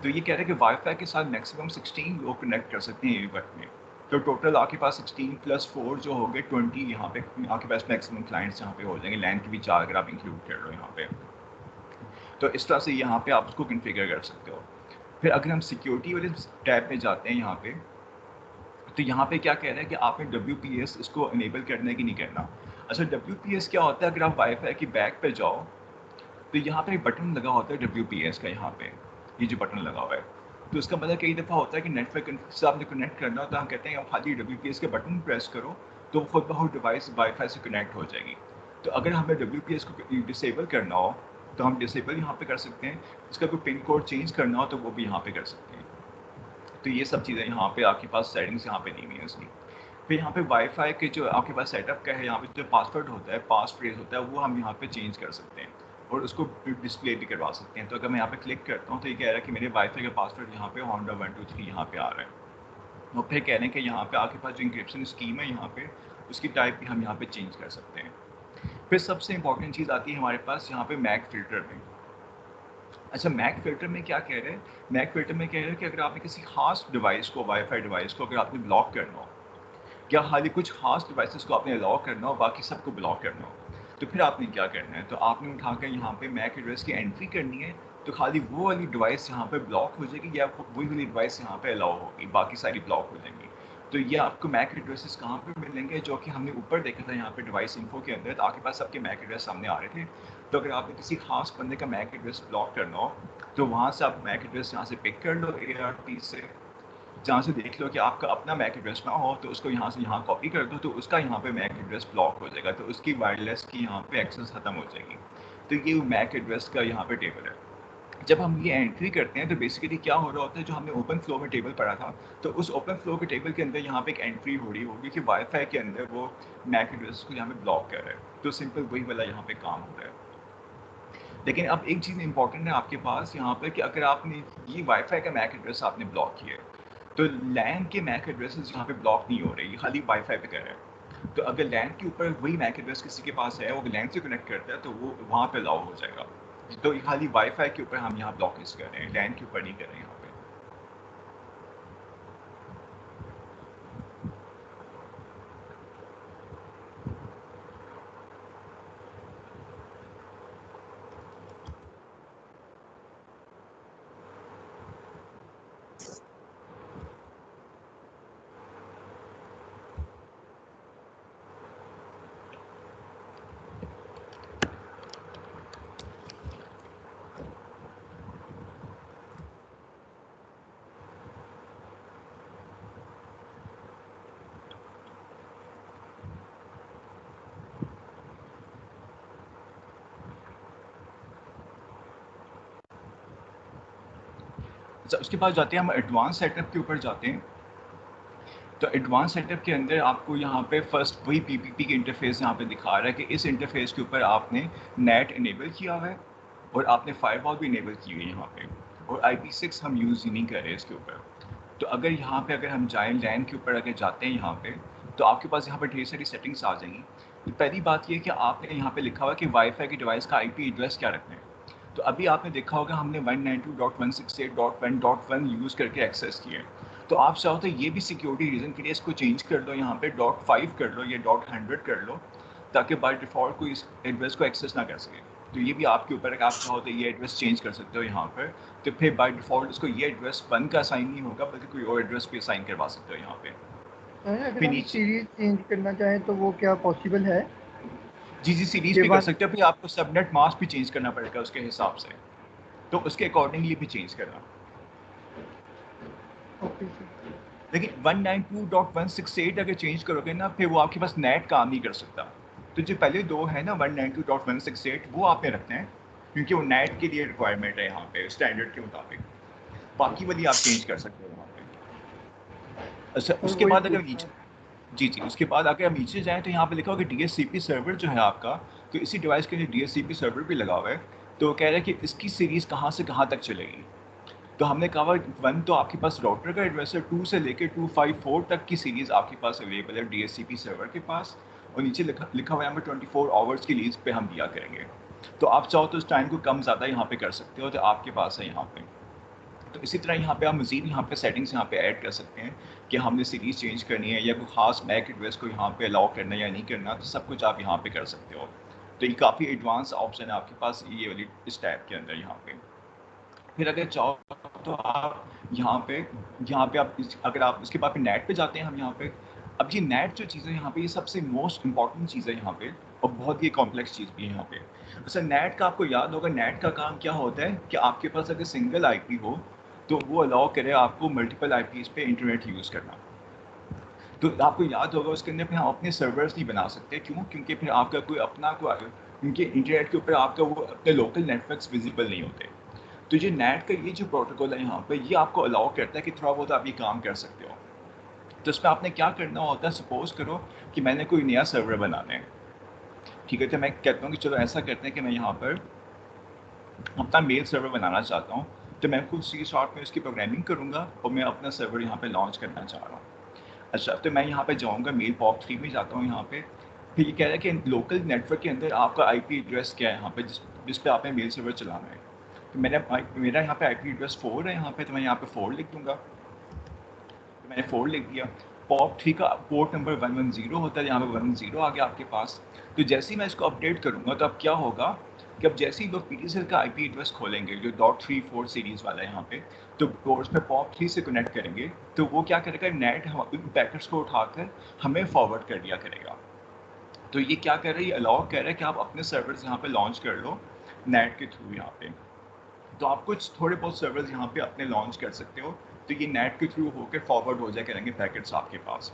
तो ये कह रहा है कि वाईफाई के साथ मैक्सिमम 16 लोग कनेक्ट कर सकते हैं एक वक्त में। तो टोटल आपके पास 16 + 4 जो हो गए 20 यहाँ पे आपके पास मैक्सिमम क्लाइंट्स यहाँ पे हो जाएंगे, लैन की भी 4 अगर आप इंक्लूड कर लो यहाँ पे। तो इस तरह से यहाँ पे आप उसको कन्फिगर कर सकते हो। फिर अगर हम सिक्योरिटी वाले टैब में जाते हैं यहाँ पे, तो यहाँ पे क्या कह रहा है कि आपने WPS इसको इनेबल करना है कि नहीं करना। अच्छा, WPS क्या होता है, अगर आप वाईफाई की बैक पे जाओ तो यहाँ पे एक बटन लगा होता है WPS का, यहाँ पे ये जो बटन लगा हुआ है, तो इसका मतलब कई दफ़ा होता है कि नेटवर्क से आपने कनेक्ट करना हो तो हम कहते हैं आप खाली WPS के बटन प्रेस करो तो खुद ब खुद डिवाइस वाईफाई से कनेक्ट हो जाएगी। तो अगर हमें WPS को डिसेबल करना हो तो हम डिसेबल यहाँ पे कर सकते हैं, इसका कोई पिन कोड चेंज करना हो तो वो भी यहाँ पे कर सकते हैं। तो ये सब चीज़ें यहाँ पे आपके पास सेटिंग्स यहाँ पे दी हुई हैं इसकी। फिर यहाँ पे वाईफाई के जो आपके पास सेटअप का है, यहाँ पे जो पासवर्ड होता है, पास फ्रेज होता है, वो हम यहाँ पे चेंज कर सकते हैं और उसको डिस्प्ले भी करवा सकते हैं। तो अगर मैं यहाँ पे क्लिक करता हूँ तो ये कह रहा है कि मेरे वाईफाई का पासवर्ड यहाँ पे Honda 123 यहाँ पे आ रहा है। और फिर कह रहे हैं कि यहाँ पे आपके पास जो इंक्रिप्शन स्कीम है यहाँ पे, उसकी टाइप भी हम यहाँ पे चेंज कर सकते हैं। फिर सबसे इंपॉर्टेंट चीज़ आती है हमारे पास यहाँ पे मैक फिल्टर में। अच्छा, मैक फिल्टर में क्या कह रहे हैं, मैक फिल्टर में कह रहे हैं कि अगर आपने किसी खास डिवाइस को, वाईफाई डिवाइस को अगर आपने ब्लॉक करना हो, या खाली कुछ खास डिवाइसेस को आपने अलाउ करना हो, बाकी सबको ब्लॉक करना हो, तो फिर आपने क्या करना है, तो आपने उठाकर यहाँ पे मैक एड्रेस की एंट्री करनी है। तो खाली वो वाली डिवाइस यहाँ पे ब्लॉक हो जाएगी या वही वाली डिवाइस यहाँ पे अलाउ होगी, बाकी सारी ब्लॉक हो जाएंगी। तो ये आपको मैक एड्रेसेस कहाँ पे मिलेंगे, जो कि हमने ऊपर देखा था यहाँ पे डिवाइस इन्फो के अंदर, तो आपके पास सबके मैक एड्रेस सामने आ रहे थे। तो अगर आपने किसी खास बंदे का मैक एड्रेस ब्लॉक करना हो तो वहाँ से आप मैक एड्रेस यहाँ से पिक कर लो ARP से, जहाँ से देख लो कि आपका अपना मैक एड्रेस ना हो तो उसको यहाँ से यहाँ कॉपी कर दो, तो उसका यहाँ पे मैक एड्रेस ब्लॉक हो जाएगा, तो उसकी वायरलेस की यहाँ पे एक्सेस खत्म हो जाएगी। तो ये मैक एड्रेस का यहाँ पे टेबल है। जब हम ये एंट्री करते हैं तो बेसिकली क्या हो रहा होता है, जो हमने ओपन फ्लो में टेबल पढ़ा था, तो उस ओपन फ्लो के टेबल के अंदर यहाँ पे एक एंट्री हो रही होगी कि वाईफाई के अंदर वो मैक एड्रेस को यहाँ पे ब्लॉक कर रहा है। तो सिंपल वही वाला यहाँ पे काम हो रहा है। लेकिन अब एक चीज़ इंपॉर्टेंट है आपके पास यहाँ पे, कि अगर आपने ये वाईफाई का मैक एड्रेस आपने ब्लॉक किया है तो लैन के मैक एड्रेसेस यहाँ पे ब्लॉक नहीं हो रहे, ये खाली वाईफाई पे कर रहे हैं। तो अगर लैन के ऊपर वही मैक एड्रेस किसी के पास है, वो लैन से कनेक्ट करता है, तो वो वहाँ पे अलाउ हो जाएगा। तो ये खाली वाईफाई के ऊपर हम यहाँ ब्लॉक कर रहे हैं, लैन के ऊपर नहीं कर रहे हैं यहाँ पे। अच्छा, उसके बाद जाते हैं हम एडवांस सेटअप के ऊपर जाते हैं। तो एडवांस सेटअप के अंदर आपको यहाँ पे फर्स्ट वही PPP के इंटरफेस यहाँ पे दिखा रहा है कि इस इंटरफेस के ऊपर आपने नेट इनेबल किया हुआ है और आपने फायरवॉल भी इनेबल की हुई है यहाँ पे, और IP6 हम यूज़ ही नहीं कर रहे इसके ऊपर। तो अगर यहाँ पे अगर हम जाएँ लैन के ऊपर अगर जाते हैं यहाँ पे, तो आपके पास यहाँ पर ढेर सारी सेटिंग्स आ जाएंगी। तो पहली बात ये कि आपने यहाँ पे लिखा हुआ कि वाईफाई की डिवाइस का IP एड्रेस क्या रखना है। तो अभी आपने देखा होगा हमने 192.168.1.1 यूज़ करके एक्सेस किया है। तो आप चाहो तो ये भी सिक्योरिटी रीज़न के लिए इसको चेंज कर दो, यहाँ पे .5 कर लो या .100 कर लो, ताकि बाय डिफ़ॉल्ट कोई इस एड्रेस को एक्सेस ना कर सके। तो ये भी आपके ऊपर है कि आप चाहो तो ये एड्रेस चेंज कर सकते हो यहाँ पर। तो फिर बाय डिफ़ॉल्ट उसको ये एड्रेस 1 का असाइन नहीं होगा, बल्कि कोई और एड्रेस भी असाइन करवा सकते हो यहाँ पे। अगर फिर हम नीचे सीरीज चेंज करना चाहें तो वो क्या पॉसिबल है? जी सीरीज़ ये भी कर वन सकते हो, फिर आपको सबनेट मास्क भी चेंज करना पड़ेगा उसके हिसाब से, तो उसके अकॉर्डिंगली भी चेंज करना। Okay sir. लेकिन 192.168 अगर चेंज करोगे ना, फिर वो आपके पास नेट काम नहीं कर सकता। तो जो पहले दो है ना 192.168 वो आपने रखना है, क्योंकि वो नेट के लिए रिक्वायरमेंट है यहाँ पे स्टैंडर्ड के मुताबिक। बाकी वाली आप चेंज कर सकते हो यहाँ पे। अच्छा, और उसके वही बाद अगर पूछना नीचे था। जी उसके बाद अगर आप नीचे जाएँ तो यहाँ पे लिखा होगा डीएचसीपी सर्वर जो है आपका, तो इसी डिवाइस के लिए डीएचसीपी सर्वर भी लगा हुआ है। तो कह रहा है कि इसकी सीरीज़ कहाँ से कहाँ तक चलेगी। तो हमने कहा 1 तो आपके पास राउटर का एड्रेस है, 2 से लेके 254 तक की सीरीज़ आपके पास अवेलेबल है डीएचसीपी सर्वर के पास, और नीचे लिखा हुआ है हमें 24 आवर्स की लीज़ पे हम दिया करेंगे। तो आप चाहो तो उस टाइम को कम ज़्यादा यहाँ पे कर सकते हो, तो आपके पास है यहाँ पे। तो इसी तरह यहाँ पे आप मज़ीद यहाँ पे सेटिंग्स यहाँ पे ऐड कर सकते हैं कि हमने सीरीज़ चेंज करनी है या कोई ख़ास मैक एड्रेस को यहाँ पे अलाउ करना है या नहीं करना, तो सब कुछ आप यहाँ पे कर सकते हो। तो ये काफ़ी एडवांस ऑप्शन है आपके पास ये वाली इस टैब के अंदर यहाँ पे। फिर अगर चाहो तो आप यहाँ पे अगर आप उसके बाद फिर नेट पे जाते हैं हम यहाँ पे। अब ये नेट जो चीज़ है यहाँ पे, ये सबसे मोस्ट इम्पॉर्टेंट चीज़ है यहाँ पे, और बहुत ही कॉम्प्लेक्स चीज़ भी है यहाँ पे। अच्छा, नेट का आपको याद होगा, नेट का काम क्या होता है कि आपके पास अगर सिंगल आईपी हो तो वो अलाउ करे आपको मल्टीपल आईपीज़ पे इंटरनेट यूज़ करना। तो आपको याद होगा उसके अंदर फिर हम अपने सर्वर्स नहीं बना सकते, क्यों? क्योंकि फिर आपका कोई अपना क्योंकि इंटरनेट के ऊपर आपका वो अपने लोकल नेटवर्क्स विजिबल नहीं होते। तो ये नेट का ये जो प्रोटोकॉल है यहाँ पे, ये आपको अलाउ करता है कि थोड़ा बहुत आप ये काम कर सकते हो। तो इसमें आपने क्या करना होता है, सपोज करो कि मैंने कोई नया सर्वर बनाना है, ठीक है? तो मैं कहता हूँ कि चलो ऐसा करते हैं कि मैं यहाँ पर अपना मेल सर्वर बनाना चाहता हूँ, तो मैं खुद सी शॉर्ट में उसकी प्रोग्रामिंग करूँगा और मैं अपना सर्वर यहाँ पे लॉन्च करना चाह रहा हूँ। अच्छा, तो मैं यहाँ पे जाऊँगा, मेल पॉप 3 में जाता हूँ यहाँ पे। फिर ये कह रहा है कि लोकल नेटवर्क के अंदर आपका आईपी एड्रेस क्या है यहाँ पे, जिस पे आपने मेल सर्वर चलाना है। तो मेरा यहाँ पे आईपी एड्रेस 4 है यहाँ पे, तो मैं यहाँ पे 4 लिख दूँगा। तो मैंने 4 लिख दिया। पॉप 3 का पोर्ट नंबर 110 होता है, यहाँ पे 110 आ गया आपके पास। तो जैसे ही मैं इसको अपडेट करूँगा, तो अब क्या होगा कि अब जैसे ही लोग पीटीसीएल का आईपी एड्रेस खोलेंगे, जो .34 सीरीज़ वाला है यहाँ पे, तो कोर्स में पॉप 3 से कनेक्ट करेंगे, तो वो क्या करेगा, नेट हम उन पैकेट्स को उठाकर हमें फॉरवर्ड कर दिया करेगा। तो ये क्या कर रहा है, ये अलाउ कर रहा है कि आप अपने सर्वर्स यहाँ पे लॉन्च कर लो नेट के थ्रू यहाँ पे। तो आप कुछ थोड़े बहुत सर्वर्स यहाँ पे अपने लॉन्च कर सकते हो, तो ये नेट के थ्रू होकर फॉरवर्ड हो जाए करेंगे पैकेट्स आपके पास।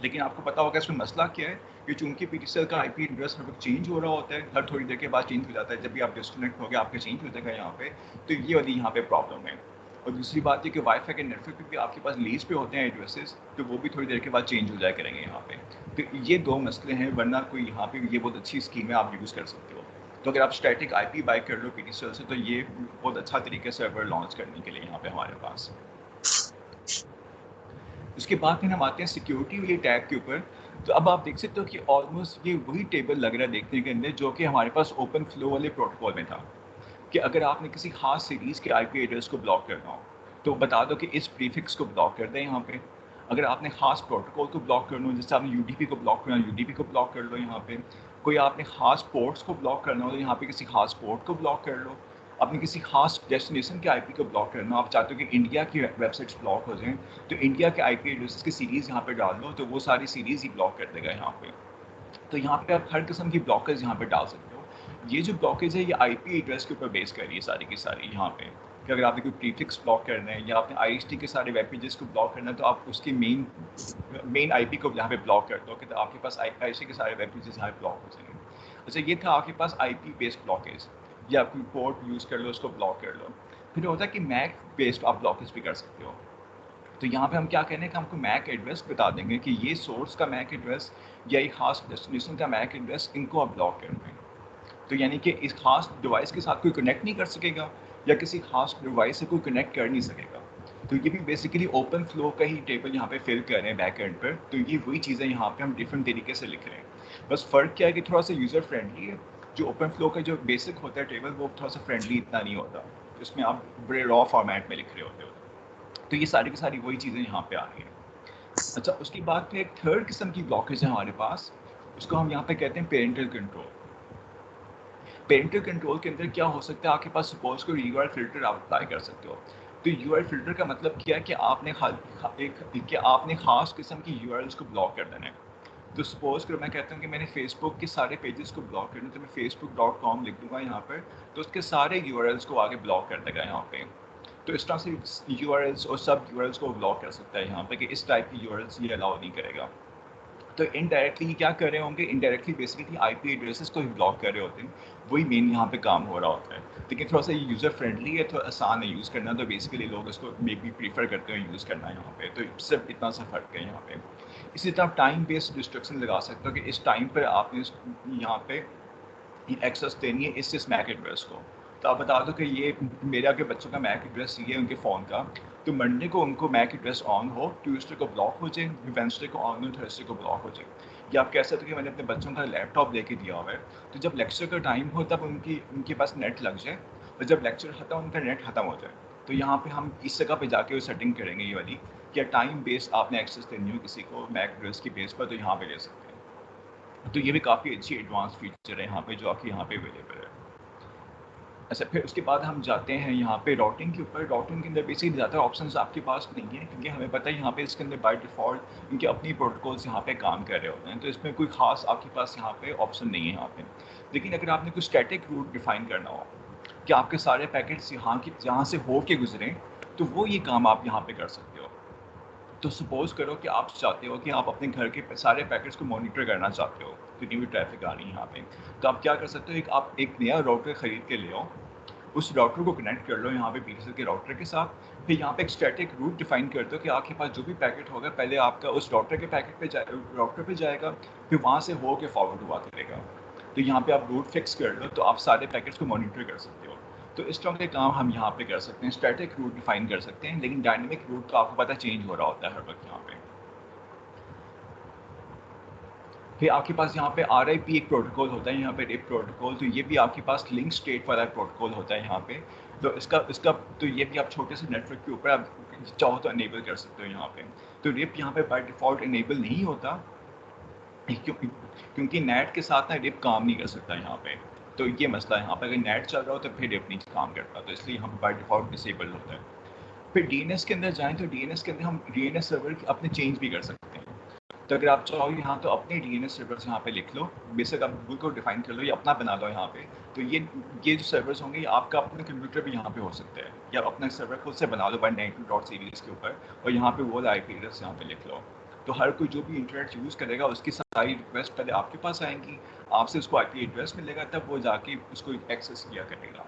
लेकिन आपको पता होगा इसमें मसला क्या है कि चूंकि पीटीसीएल का आईपी एड्रेस हर वक्त चेंज हो रहा होता है, हर थोड़ी देर के बाद चेंज हो जाता है, जब भी आप डिस्कनेक्ट हो गए आपके चेंज हो जाएगा यहाँ पे। तो ये वाली यहाँ पे प्रॉब्लम है। और दूसरी बात ये कि वाईफाई के नेटवर्क पे भी आपके पास लीज पे होते हैं एड्रेसेस, तो वो भी थोड़ी देर के बाद चेंज हो जाया करेंगे यहाँ पे। तो ये दो मसले हैं, वरना कोई यहाँ पे ये बहुत अच्छी स्कीम है, आप यूज़ कर सकते हो। तो अगर आप स्टैटिक आईपी बाय कर लो पीटीसीएल से, तो ये बहुत अच्छा तरीके से सर्वर लॉन्च करने के लिए यहाँ पे हमारे पास। उसके बाद फिर हम आते हैं सिक्योरिटी वाली टैब के ऊपर। तो अब आप देख सकते हो कि ऑलमोस्ट ये वही टेबल लग रहा है देखने के अंदर, जो कि हमारे पास ओपन फ्लो वाले प्रोटोकॉल में था, कि अगर आपने किसी खास सीरीज़ के आईपी एड्रेस को ब्लॉक करना हो, तो बता दो कि इस प्रीफिक्स को ब्लॉक कर दें यहाँ पे। अगर आपने खास प्रोटोकॉल को ब्लॉक करना हो, जैसे आपने यूडीपी को ब्लॉक करना, यूडीपी को ब्लॉक कर लो यहाँ पे। कोई आपने खास पोर्ट्स को ब्लॉक करना हो, तो यहाँ पे किसी खास पोर्ट को ब्लॉक कर लो। अपनी किसी खास डेस्टिनेशन के आईपी को ब्लॉक करना हो, आप चाहते हो कि इंडिया की वेबसाइट्स ब्लॉक हो जाएं, तो इंडिया के आईपी एड्रेसेस की सीरीज़ यहाँ पे डाल दो, तो वो सारी सीरीज़ ही ब्लॉक कर देगा यहाँ पे। तो यहाँ पे आप हर किस्म की ब्लॉकेज यहाँ पे डाल सकते हो। ये जो ब्लॉकेज है, ये आईपी एड्रेस के ऊपर बेस कर रही है सारी की सारी यहाँ पे, कि अगर आपने कोई प्रीफिक्स ब्लॉक करना है या आपने आईएसटी के सारे वेब पेजेस को ब्लॉक करना है, तो आप उसकी मेन आईपी को यहाँ पे ब्लॉक कर दो, कि तो आपके पास आईएसटी के सारे वेब पेजेस यहाँ पे ब्लॉक हो जाएंगे। अच्छा, ये था आपके पास आईपी बेस्ड ब्लॉकेज, या कोई पोर्ट यूज़ कर लो, उसको ब्लॉक कर लो। फिर होता है कि मैक बेस्ड आप ब्लॉकेज भी कर सकते हो। तो यहाँ पे हम क्या करें कि हमको मैक एड्रेस बता देंगे कि ये सोर्स का मैक एड्रेस या एक खास डेस्टिनेशन का मैक एड्रेस, इनको आप ब्लॉक कर दें। तो यानी कि इस खास डिवाइस के साथ कोई कनेक्ट नहीं कर सकेगा, या किसी खास डिवाइस से कोई कनेक्ट कर नहीं सकेगा। तो ये भी बेसिकली ओपन फ्लो का ही टेबल यहाँ पे फिल कर रहे हैं बैक एंड पर। तो ये वही चीज़ें यहाँ पे हम डिफरेंट तरीके से लिख रहे हैं। बस फ़र्क क्या है कि थोड़ा सा यूज़र फ्रेंडली है। जो ओपन फ्लो का जो बेसिक होता है टेबल, वो थोड़ा सा फ्रेंडली इतना नहीं होता, इसमें आप बड़े रॉ फॉर्मेट में लिख रहे होते हो। तो ये सारी की सारी वही चीज़ें यहाँ पे आ रही हैं। अच्छा, उसके बाद फिर एक थर्ड किस्म की ब्लॉकेज है हमारे पास, उसको हम यहाँ पे कहते हैं पेरेंटल कंट्रोल। पेरेंटल कंट्रोल के अंदर क्या हो सकता है, आपके पास सपोज को यूआरएल फिल्टर आप अप्लाई कर सकते हो। तो यूआरएल फिल्टर का मतलब क्या है कि आपने खास किस्म की यूआरएल्स को ब्लॉक कर देना है। तो सपोज करो मैं कहता हूँ कि मैंने फेसबुक के सारे पेजेस को ब्लॉक करना, तो मैं facebook.com लिख दूंगा यहाँ पर, तो उसके सारे यूआरएल्स को आगे ब्लॉक कर देगा यहाँ पे। तो इस तरह से यूआरएल्स और सब यूआरएल्स को ब्लॉक कर सकता है यहाँ पे कि इस टाइप की यूआरएल्स ये अलाउ नहीं करेगा। तो इनडायरेक्टली क्या कर रहे होंगे, इनडायरेक्टली बेसिकली आईपी एड्रेसेस को ही ब्लॉक कर रहे होते हैं, वही मेन यहाँ पे काम हो रहा होता है। लेकिन थोड़ा सा यूज़र फ्रेंडली है, थोड़ा आसान है यूज़ करना, तो बेसिकली लोग इसको मे बी प्रीफर करते हैं यूज़ करना यहाँ पे। तो सिर्फ इतना सा फ़र्क है यहाँ पे। इसी तरह टाइम बेस्ड रिस्ट्रिक्शन लगा सकते हो कि इस टाइम पर आपने यहाँ पे एक्सेस देनी है इस मैक एड्रेस को। तो आप बता दो कि ये मेरे आगे बच्चों का मैक एड्रेस ये है उनके फ़ोन का, तो मंडे को उनको मैक एड्रेस ऑन हो, ट्यूसडे को ब्लॉक हो जाए, वेंसडे को ऑन हो, थर्सडे को ब्लॉक हो जाए। या आप कह सकते हो कि मैंने अपने बच्चों का लैपटॉप लेके दिया हुआ है, तो जब लेक्चर का टाइम हो तब उनके पास नेट लग जाए, और जब लेक्चर खत्म उनका नेट खत्म हो जाए। तो यहाँ पे हम इस जगह पे जाके सेटिंग करेंगे ये वाली, क्या टाइम बेस्ड आपने एक्सेस देनी हो किसी को मैक एड्रेस की बेस पर, तो यहाँ पे ले सकते हैं। तो ये भी काफ़ी अच्छी एडवांस फीचर है यहाँ पे जो आपके यहाँ पे अवेलेबल है। अच्छा, फिर उसके बाद हम जाते हैं यहाँ पे राउटिंग के ऊपर। राउटिंग के अंदर बेसिकली ज़्यादा ऑप्शंस आपके पास नहीं है, क्योंकि हमें पता है यहाँ पे इसके अंदर बाय डिफ़ॉल्ट इनके अपनी प्रोटोकॉल्स यहाँ पे काम कर रहे होते हैं, तो इसमें कोई ख़ास आपके पास यहाँ पे ऑप्शन नहीं है यहाँ पे। लेकिन अगर आपने कोई स्टैटिक रूट डिफ़ाइन करना हो कि आपके सारे पैकेट्स यहाँ से हो के गुजरें, तो वो ये काम आप यहाँ पे कर सकते हो। तो सपोज करो कि आप चाहते हो कि आप अपने घर के सारे पैकेट्स को मॉनिटर करना चाहते हो, जितनी भी ट्रैफिक आ रही है यहाँ पे, तो आप क्या कर सकते हो, आप एक नया राउटर ख़रीद के ले आओ, उस राउटर को कनेक्ट कर लो यहाँ पे पीटीसीएल के राउटर के साथ। फिर यहाँ पे एक स्टैटिक रूट डिफाइन कर दो कि आपके पास जो भी पैकेट होगा पहले आपका उस राउटर के पैकेट पे राउटर पे जाएगा, फिर वहाँ से हो के फॉरवर्ड हुआ करेगा। तो यहाँ पे आप रूट फिक्स कर लो, तो आप सारे पैकेट्स को मॉनिटर कर सकते हो। तो इस तरह के काम हम यहाँ पे कर सकते हैं, स्टैटिक रूट डिफाइन कर सकते हैं, लेकिन डायनेमिक रूट का आपको पता चेंज हो रहा होता है हर वक्त यहाँ पे। फिर आपके पास यहाँ पे RIP एक प्रोटोकॉल होता है यहाँ पे, रिप प्रोटोकॉल, तो ये भी आपके पास लिंक स्टेट वाला प्रोटोकॉल होता है यहाँ पे। तो इसका तो ये भी आप छोटे से नेटवर्क के ऊपर आप चाहो तो अनेबल कर सकते हो यहाँ पे। तो रिप यहाँ पे बाय डिफ़ॉल्ट इनेबल नहीं होता, क्योंकि नेट के साथ ना रिप काम नहीं कर सकता यहाँ पे। तो ये मसला है यहाँ पे, अगर नेट चल रहा हो तो फिर रिप नहीं काम करता, तो इसलिए यहाँ पे बाय डिफ़ॉल्ट डिसेबल होता है। फिर DNS के अंदर जाएँ तो DNS के अंदर हम DNS सर्वर अपने चेंज भी कर सकते हैं। तो अगर आप चाहो यहाँ तो अपने DNS सर्वर्स यहाँ पे लिख लो, बेशक आप गूगल को डिफाइन कर लो या अपना बना लो यहाँ पे। तो ये जो सर्वर्स होंगे, ये आपका अपने कंप्यूटर भी यहाँ पे हो सकता है, या अपना सर्वर खुद से बना लो 192.series के ऊपर, और यहाँ पे वो IP एड्रेस यहाँ पे लिख लो। तो हर कोई जो भी इंटरनेट यूज़ करेगा उसकी सारी रिक्वेस्ट पहले आपके पास आएंगी, आपसे उसको IP एड्रेस मिलेगा, तब वो जाके उसको एक्सेस किया करेगा।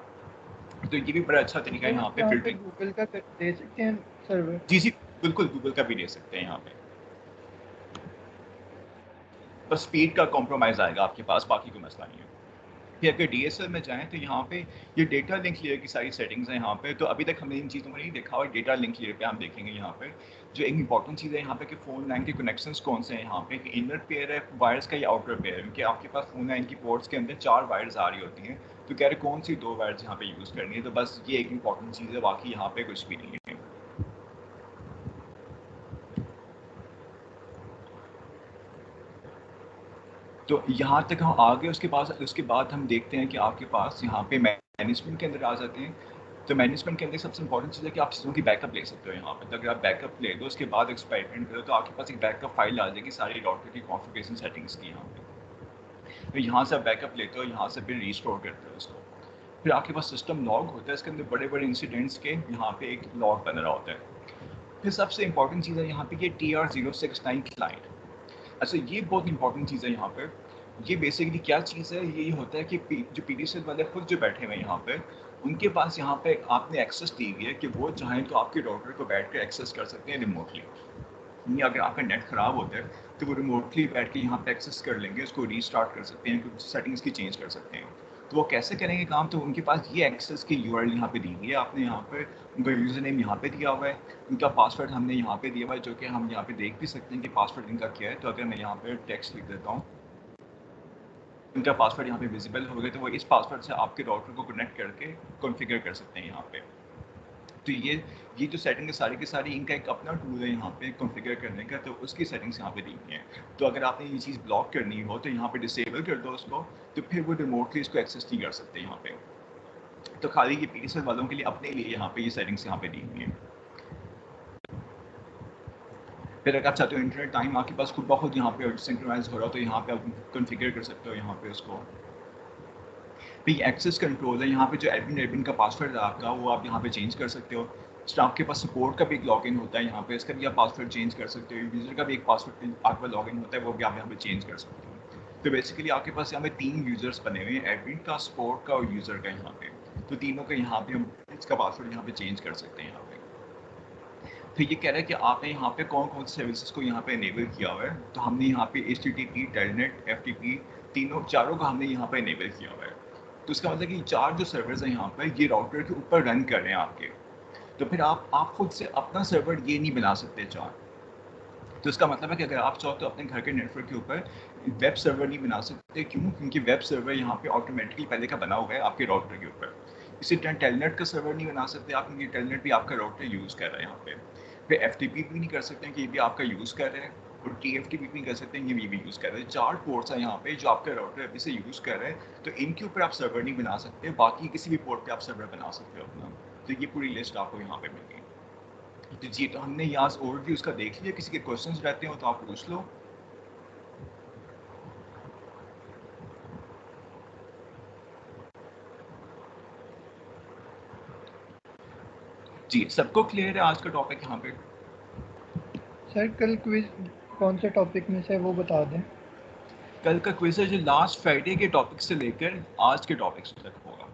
तो ये भी बड़ा अच्छा तरीका है यहाँ पे फिल्टरिंग। गूगल का दे सकते हैं सर्वर? जी जी बिल्कुल, गूगल का भी ले सकते हैं यहाँ पे, बस स्पीड का कॉम्प्रोमाइज़ आएगा आपके पास, बाकी कोई मसला नहीं है। फिर अगर DSL में जाएँ तो यहाँ पे ये डेटा लिंक लेयर की सारी सेटिंग्स हैं यहाँ पे। तो अभी तक हमने इन चीज़ों को नहीं देखा, और डेटा लिंक लेयर पे हम देखेंगे यहाँ पे। जो एक इंपॉर्टेंट चीज़ है यहाँ पे कि फ़ोन लाइन के कनेक्शंस कौन से हैं यहाँ पे, कि इनर पेयर है वायर्स का या आउटर पेयर है, क्योंकि आपके पास फ़ोन लाइन की पोर्ट्स के अंदर 4 वायर्स आ रही होती हैं, तो कह रहे कौन सी 2 वायर्स यहाँ पे यूज़ करनी है। तो बस ये एक इंपॉर्टेंट चीज़ है, बाकी यहाँ पे कुछ भी नहीं है। तो यहाँ तक हम आ गए। उसके बाद हम देखते हैं कि आपके पास यहाँ पे मैनेजमेंट के अंदर आ जाते हैं। तो मैनेजमेंट के अंदर सबसे इंपॉर्टेंट चीज़ है कि आप चीज़ों की बैकअप ले सकते हो यहाँ पे। तो अगर आप बैकअप ले दो, उसके बाद एक्सपेरिमेंट करो, तो आपके पास एक बैकअप फाइल आ जाएगी सारी राउटर की कॉन्फ़िगरेशन सेटिंग्स की यहाँ पे। तो यहाँ से आप बैकअप लेते हो, यहाँ से फिर रीस्टोर करते हो इसको। फिर आपके पास सिस्टम लॉग होता है, इसके अंदर बड़े बड़े इंसिडेंट्स के यहाँ पे एक लॉग बन रहा होता है। फिर सबसे इंपॉर्टेंट चीज़ है यहाँ पे कि TR069 क्लाइंट। अच्छा, ये बहुत इंपॉर्टेंट चीज़ है यहाँ पे। ये बेसिकली क्या चीज़ है, ये होता है कि जो PDCL वाले खुद जो बैठे हुए हैं यहाँ पे, उनके पास यहाँ पे आपने एक्सेस दी हुई है कि वो चाहें तो आपके राउटर को बैठ कर एक्सेस कर सकते हैं रिमोटली। यानी अगर आपका नेट ख़राब होता है तो वो रिमोटली बैठ के यहाँ पे एक्सेस कर लेंगे, उसको रीस्टार्ट कर सकते हैं, कुछ सेटिंग्स की चेंज कर सकते हैं। तो वो कैसे करेंगे काम, तो उनके पास ये एक्सेस की URL यहाँ पे दी हुई है, आपने यहाँ पे उनका यूज़र नेम यहाँ पे दिया हुआ है, उनका पासवर्ड हमने यहाँ पे दिया हुआ है, जो कि हम यहाँ पे देख भी सकते हैं कि पासवर्ड इनका क्या है। तो अगर मैं यहाँ पे टेक्स्ट लिख देता हूँ, उनका पासवर्ड यहाँ पे विजिबल हो गया, तो वो इस पासवर्ड से आपके राउटर को कनेक्ट करके कॉन्फ़िगर कर सकते हैं यहाँ पे। तो ये जो सेटिंग है सारी की सारी इनका एक अपना टूल है यहाँ पे कॉन्फ़िगर करने का, तो उसकी सेटिंग्स यहाँ पे दी हुई हैं। तो अगर आपने ये चीज़ ब्लॉक करनी हो तो यहाँ पे डिसेबल कर दो उसको, तो फिर वो रिमोटली इसको एक्सेस नहीं कर सकते यहाँ पे। तो खाली ये पीएसएल वालों के लिए अपने लिए यहाँ पे ये सेटिंग्स यहाँ पे दी हुई हैं। फिर अगर आप चाहते हो इंटरनेट टाइम आपके पास खुद ब खुद यहाँ पे सिंक्रोनाइज हो रहा हो तो यहाँ पे आप कॉन्फ़िगर कर सकते हो यहाँ पे उसको। फिर ये एक्सेस कंट्रोल है, यहाँ पे जो एडमिन का पासवर्ड है आपका वो आप यहाँ पे चेंज कर सकते हो। तो आपके पास सपोर्ट का भी एक लॉगिन होता है यहाँ पे, इसका भी आप पासवर्ड चेंज कर सकते हो। यूज़र का भी एक पासवर्ड आपका लॉगिन होता है, वो भी आप यहाँ पे चेंज कर सकते हो। तो बेसिकली आपके पास यहाँ पे 3 यूज़र्स बने हुए हैं, एडमिन का, सपोर्ट का और यूज़र का यहाँ पे। तो तीनों का यहाँ पे हम इसका पासवर्ड यहाँ पे चेंज कर सकते हैं यहाँ पे। तो ये कह रहा है कि आपने यहाँ पे कौन-कौन से सर्विसेज़ को यहाँ पे इनेबल किया हुआ है। तो हमने यहाँ पे एचटीटीपी, टेलनेट, एफटीपी चारों का हमने यहाँ पे इनेबल किया हुआ है। तो इसका मतलब कि 4 जो सर्वर्स हैं यहाँ पे ये राउटर के ऊपर रन कर रहे हैं आपके। तो फिर आप खुद से अपना सर्वर ये नहीं बना सकते 4। तो इसका मतलब है कि अगर आप चाहो तो अपने घर के नेटवर्क के ऊपर वेब सर्वर नहीं बना सकते। क्यों? क्योंकि वेब सर्वर यहाँ पे ऑटोमेटिकली पहले का बना हुआ है आपके राउटर के ऊपर। इसी तरह टेलनेट का सर्वर नहीं बना सकते आप, क्योंकि टेलनेट भी आपका राउटर यूज़ कर रहा है यहाँ पे। फिर एफटीपी भी नहीं कर सकते कि ये भी आपका यूज़ कर रहे हैं, और टीएफटीपी भी नहीं कर सकते ये भी यूज़ कर रहे हैं। 4 पोर्ट्स हैं यहाँ पे जो आपका राउटर अभी से यूज़ कर रहे हैं, तो इनके ऊपर आप सर्वर नहीं बना सकते। बाकी किसी भी पोर्ट पे आप सर्वर बना सकते हो अपना। तो ये पूरी लिस्ट आपको यहाँ पे मिल गई। तो जी, तो हमने यहाँ ओवरव्यू उसका देख लिया। किसी के क्वेश्चंस रहते हो तो आप पूछ लो। जी, सबको क्लियर है आज का टॉपिक यहाँ पे? सर कल क्विज कौन से टॉपिक में से वो बता दें। कल का क्विज है जो लास्ट फ्राइडे के टॉपिक से लेकर आज के टॉपिक्स तक होगा।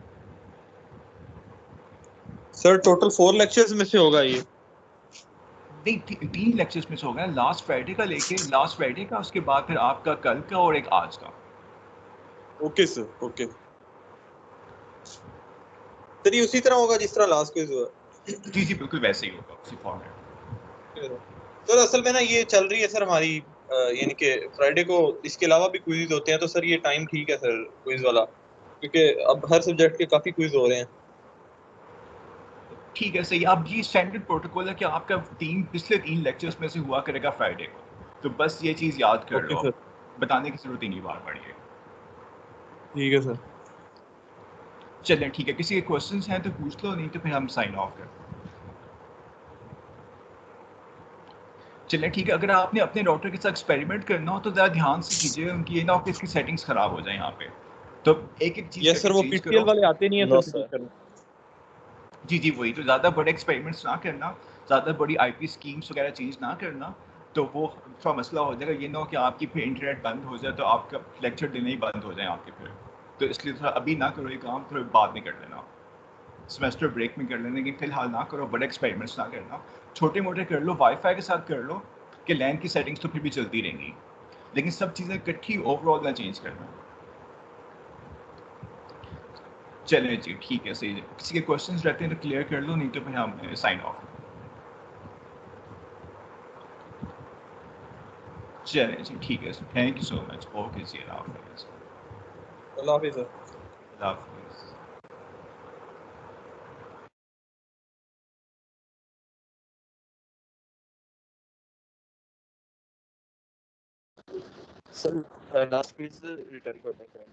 सर टोटल 4 लेक्चर्स में से होगा ये? नहीं, 3 लेक्चर्स में से होगा। लास्ट फ्राइडे का लेके लास्ट फ्राइडे का, उसके बाद फिर आपका कल का और एक आज का। Okay sir, okay sir. ये उसी तरह होगा जिस तरह लास्ट क्विज हुआ? जी जी, बिल्कुल वैसे ही होगा, उसी फॉर्मेट। सर असल में ना ये चल रही है सर हमारी, यानी कि फ्राइडे को इसके अलावा भी क्विज होते हैं, तो सर ये टाइम ठीक है सर क्विज वाला, क्योंकि अब हर सब्जेक्ट के काफी क्विज हो रहे हैं। ठीक है, सही। अब ये स्टैंडर्ड प्रोटोकॉल है कि आपका पिछले 3 लेक्चर्स में से हुआ करेगा फ्राइडे को। तो बस ये चीज़ याद कर ओके लो, सर, बताने की ज़रूरत ही नहीं बार बार ये। ठीक है सर। चलें, ठीक है। किसी के क्वेश्चंस हैं तो पूछ लो, नहीं तो फिर हम साइन ऑफ करते हैं। चलें, ठीक है। अगर आपने अपने राउटर के साथ एक्सपेरिमेंट करना हो तो ज़रा ध्यान से कीजिए, उनकी ये ना हो कि इसकी सेटिंग्स ख़राब हो जाए यहाँ पे। तो एक-एक चीज़ यस सर, करके वो चेंज पीटीएल करो। वाले आते नहीं है नो सर सर। करने। जी जी, वही। तो ज़्यादा बड़े एक्सपेरिमेंट्स ना करना, ज़्यादा बड़ी आईपी स्कीम्स वगैरह चेंज ना करना, तो वो थोड़ा मसला हो जाएगा। ये ना हो कि आपकी फिर इंटरनेट बंद हो जाए तो आपका लेक्चर देने ही बंद हो जाए आपके फिर। तो इसलिए थोड़ा अभी ना करो ये काम, थोड़ा बाद में कर लेना। सेमेस्टर ब्रेक में कर लेना, लेकिन फिलहाल ना करो, बड़े एक्सपेरिमेंट्स ना करना। छोटे-मोटे कर लो, वाईफ़ाई के साथ कर लो कि लैन की सेटिंग्स तो फिर भी चलती रहेंगी। लेकिन सब चीज़ें इकट्ठी ओवरऑल ना चेंज करना। चलें जी, ठीक है, सही है। किसी के क्वेश्चंस रहते हैं तो क्लियर कर लो, नहीं तो फिर हम साइन ऑफ। चलें जी, ठीक है। Thank you so much. Okay जी, अल्लाह हाफ़िज़। अल्लाह हाफिज़ सर। अल्लाह हाफ़िज़। सर लास्ट क्विज रिटर्न करने का